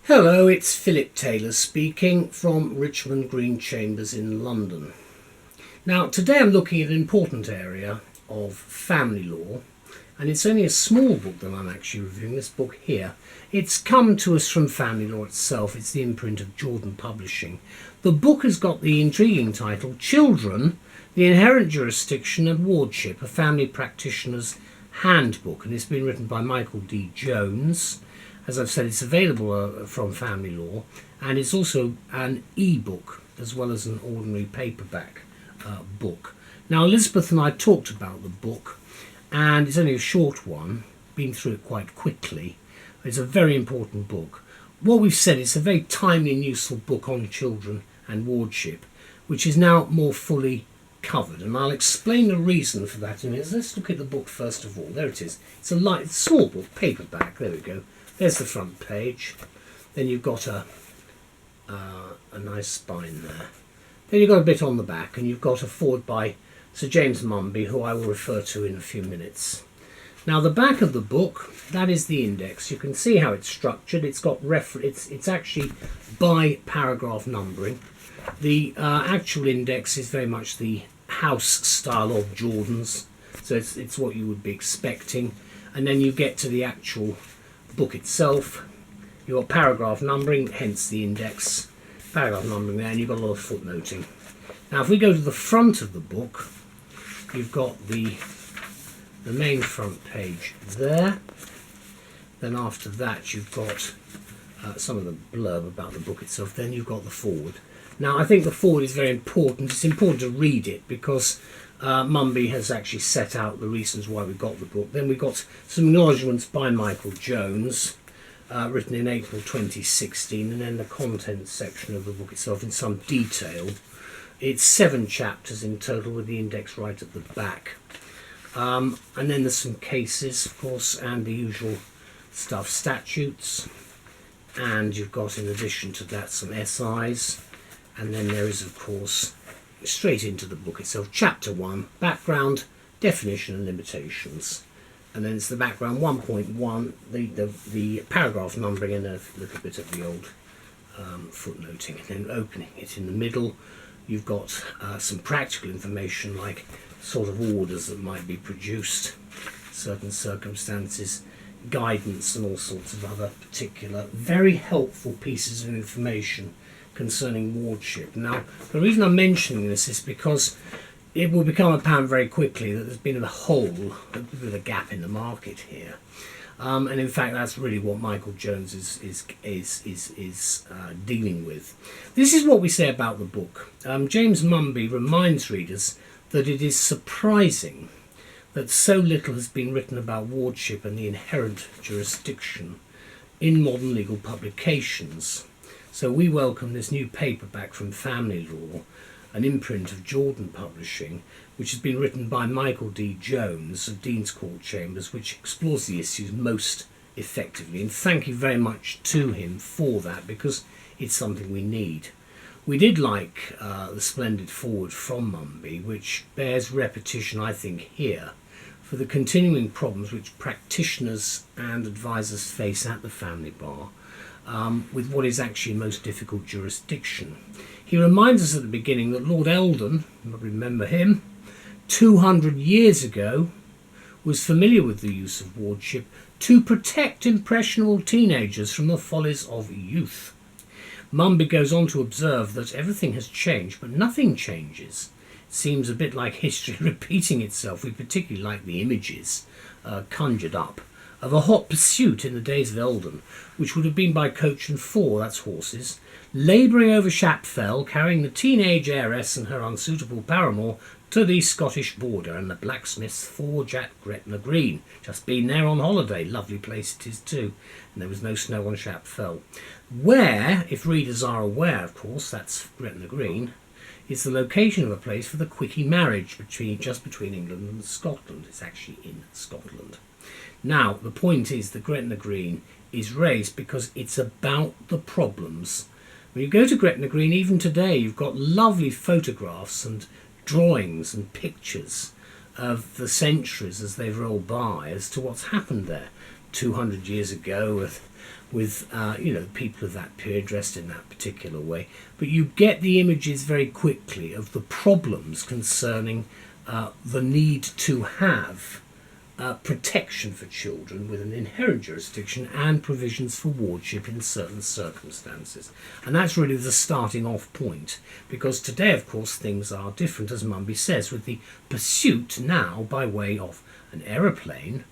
Hello, it's Philip Taylor speaking from Richmond Green Chambers in London. Now, today I'm looking at an important area of family law, and it's only a small book that I'm actually reviewing, this book here. It's come to us from family law itself. It's the imprint of Jordan Publishing. The book has got the intriguing title, Children, the Inherent Jurisdiction and Wardship, a Family Practitioner's Handbook, and it's been written by Michael D. Jones. As I've said, it's available from Family Law, and it's also an e-book as well as an ordinary paperback book. Now, Elizabeth and I talked about the book, and it's only a short one, been through it quite quickly. It's a very important book. What we've said, it's a very timely and useful book on children and wardship, which is now more fully covered, and I'll explain the reason for that in a minute. Let's look at the book first of all. There it is. It's a light, small book, paperback. There we go. There's the front page. Then you've got a nice spine there. Then you've got a bit on the back, and you've got a foreword by Sir James Mumby, who I will refer to in a few minutes. Now, the back of the book, that is the index. You can see how it's structured. It's got it's actually by paragraph numbering. The actual index is very much the house style of Jordan's, so it's what you would be expecting. And then you get to the actual book itself. You've got paragraph numbering, hence the index, paragraph numbering there, and you've got a lot of footnoting. Now, if we go to the front of the book, you've got the main front page there. Then after that, you've got some of the blurb about the book itself. Then you've got the foreword. Now, I think the foreword is very important. It's important to read it because Mumby has actually set out the reasons why we got the book. Then we got some acknowledgements by Michael Jones, written in April 2016, and then the contents section of the book itself in some detail. It's 7 chapters in total, with the index right at the back. And then there's some cases, of course, and the usual stuff, statutes, and you've got, in addition to that, some SIs, and then there is, of course, straight into the book itself, chapter 1, background, definition and limitations, and then it's the background 1.1, the paragraph numbering, and a little bit of the old footnoting, and then opening it in the middle. You've got some practical information, like sort of orders that might be produced, certain circumstances, guidance, and all sorts of other particular very helpful pieces of information concerning wardship. Now, the reason I'm mentioning this is because it will become apparent very quickly that there's been a hole, a bit of a gap in the market here, and in fact that's really what Michael Jones is dealing with. This is what we say about the book. James Mumby reminds readers that it is surprising that so little has been written about wardship and the inherent jurisdiction in modern legal publications. So we welcome this new paperback from Family Law, an imprint of Jordan Publishing, which has been written by Michael D. Jones of Dean's Court Chambers, which explores the issues most effectively. And thank you very much to him for that, because it's something we need. We did like the splendid foreword from Mumby, which bears repetition, I think, here, for the continuing problems which practitioners and advisors face at the family bar, with what is actually a most difficult jurisdiction. He reminds us at the beginning that Lord Eldon, you might remember him, 200 years ago was familiar with the use of wardship to protect impressionable teenagers from the follies of youth. Mumby goes on to observe that everything has changed, but nothing changes. It seems a bit like history repeating itself. We particularly like the images conjured up of a hot pursuit in the days of Eldon, which would have been by coach and four, that's horses, labouring over Shap Fell, carrying the teenage heiress and her unsuitable paramour to the Scottish border and the blacksmith's forge at Gretna Green. Just been there on holiday, lovely place it is too, and there was no snow on Shap Fell. Where, if readers are aware, of course, that's Gretna Green, is the location of a place for the quickie marriage just between England and Scotland. It's actually in Scotland. Now, the point is that Gretna Green is raised because it's about the problems. When you go to Gretna Green, even today, you've got lovely photographs and drawings and pictures of the centuries as they've rolled by as to what's happened there 200 years ago with people of that period dressed in that particular way, but you get the images very quickly of the problems concerning the need to have protection for children with an inherent jurisdiction and provisions for wardship in certain circumstances. And that's really the starting off point, because today, of course, things are different, as Mumby says, with the pursuit now by way of an aeroplane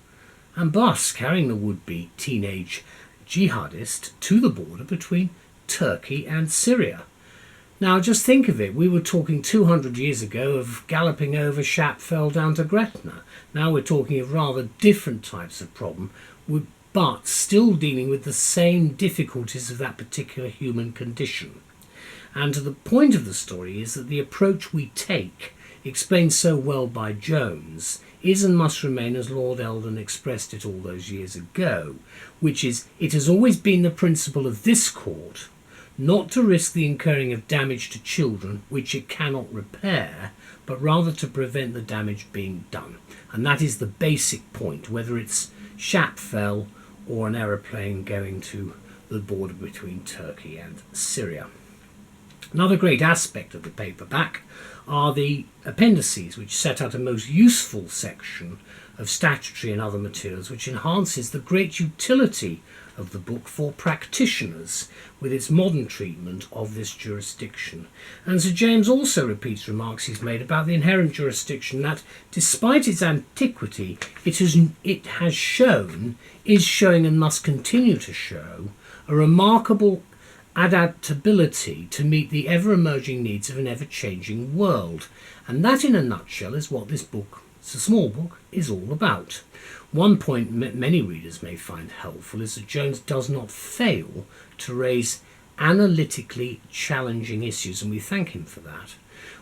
and bus carrying the would-be teenage jihadist to the border between Turkey and Syria. Now just think of it, we were talking 200 years ago of galloping over Shapfell down to Gretna. Now we're talking of rather different types of problem, but still dealing with the same difficulties of that particular human condition. And the point of the story is that the approach we take, explained so well by Jones, is and must remain as Lord Eldon expressed it all those years ago, which is, it has always been the principle of this court not to risk the incurring of damage to children which it cannot repair, but rather to prevent the damage being done. And that is the basic point, whether it's Shapfell or an aeroplane going to the border between Turkey and Syria. Another great aspect of the paperback are the appendices, which set out a most useful section of statutory and other materials, which enhances the great utility of the book for practitioners with its modern treatment of this jurisdiction. And Sir James also repeats remarks he's made about the inherent jurisdiction that, despite its antiquity, it has shown, is showing and must continue to show, a remarkable adaptability to meet the ever-emerging needs of an ever-changing world. And that, in a nutshell, is what this book, it's a small book, is all about. One point many readers may find helpful is that Jones does not fail to raise analytically challenging issues, and we thank him for that,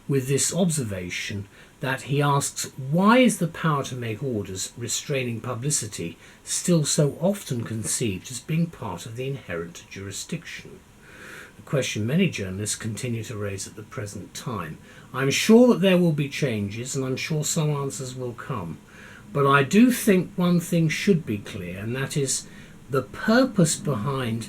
with this observation that he asks, why is the power to make orders restraining publicity still so often conceived as being part of the inherent jurisdiction? A question many journalists continue to raise at the present time. I'm sure that there will be changes, and I'm sure some answers will come. But I do think one thing should be clear, and that is the purpose behind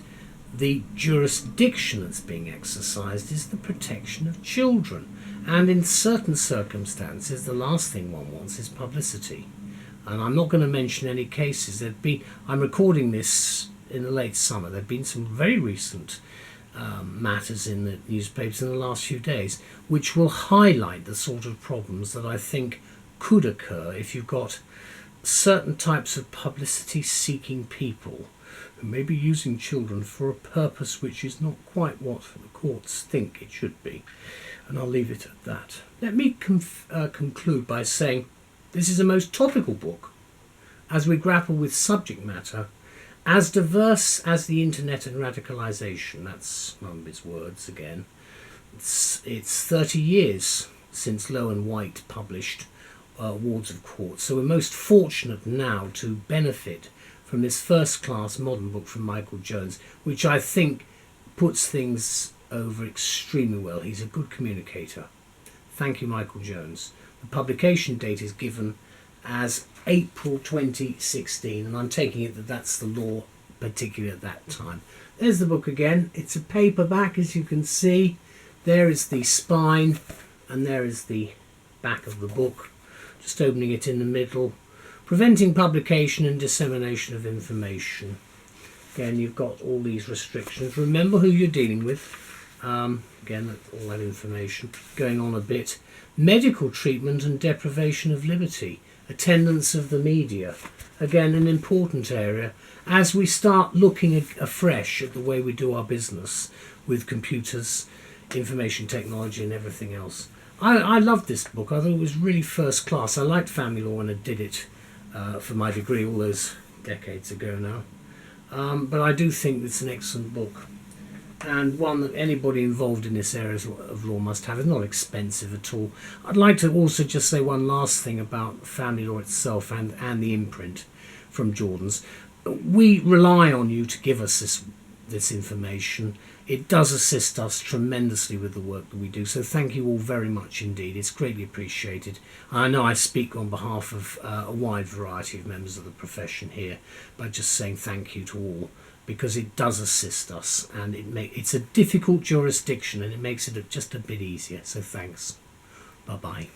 the jurisdiction that's being exercised is the protection of children. And in certain circumstances, the last thing one wants is publicity. And I'm not going to mention any cases. I'm recording this in the late summer. There have been some very recent matters in the newspapers in the last few days, which will highlight the sort of problems that I think could occur if you've got certain types of publicity-seeking people who may be using children for a purpose which is not quite what the courts think it should be. And I'll leave it at that. Let me conclude by saying this is a most topical book as we grapple with subject matter as diverse as the internet and radicalisation. That's Mumby's words again. It's 30 years since Lowe and White published Wards of Court, so we're most fortunate now to benefit from this first-class modern book from Michael Jones, which I think puts things over extremely well. He's a good communicator. Thank you, Michael Jones. The publication date is given as April 2016, and I'm taking it that that's the law, particularly at that time. There's the book again. It's a paperback, as you can see. There is the spine, and there is the back of the book. Just opening it in the middle. Preventing publication and dissemination of information. Again, you've got all these restrictions. Remember who you're dealing with. Again, all that information. Going on a bit. Medical treatment and deprivation of liberty. Attendance of the media. Again, an important area as we start looking afresh at the way we do our business with computers, information technology and everything else. I loved this book. I thought it was really first class. I liked family law when I did it for my degree all those decades ago now. But I do think it's an excellent book, and one that anybody involved in this area of law must have. It's not expensive at all. I'd like to also just say one last thing about family law itself and the imprint from Jordan's. We rely on you to give us this information. It does assist us tremendously with the work that we do, so thank you all very much indeed. It's greatly appreciated. I know I speak on behalf of a wide variety of members of the profession here by just saying thank you to all because it does assist us, and it's a difficult jurisdiction, and it makes it just a bit easier. So thanks. Bye bye.